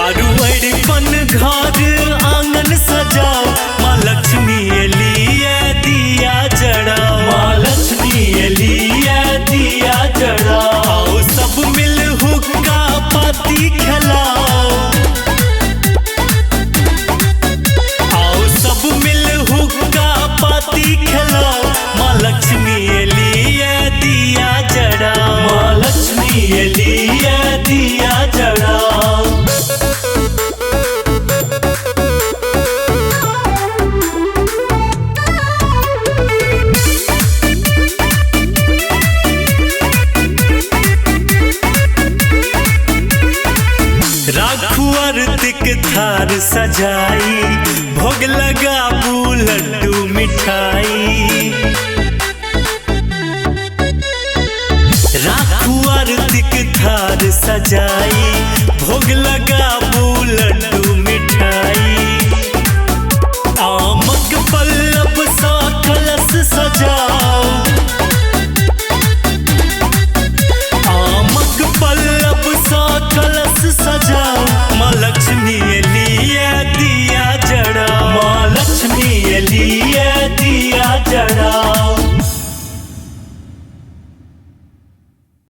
अरुअड़पन घर आंगन सजाओ, माँ लक्ष्मी लिए दिया जड़ाओ, माँ लक्ष्मी लिए दिया जड़ाओ। सब मिल हुक्का पाती खिलाओ, आओ सब मिल हुक्का पाती खिलाओ, माँ लक्ष्मी लिए दिया जड़ाओ, माँ लक्ष्मी लिए दिया जड़ाओ। राखू आरतिक थार सजाई, भोग लगाबू लड्डू मिठाई। राखू आरतिक थार सजाई, भोग लगाबू लड्डू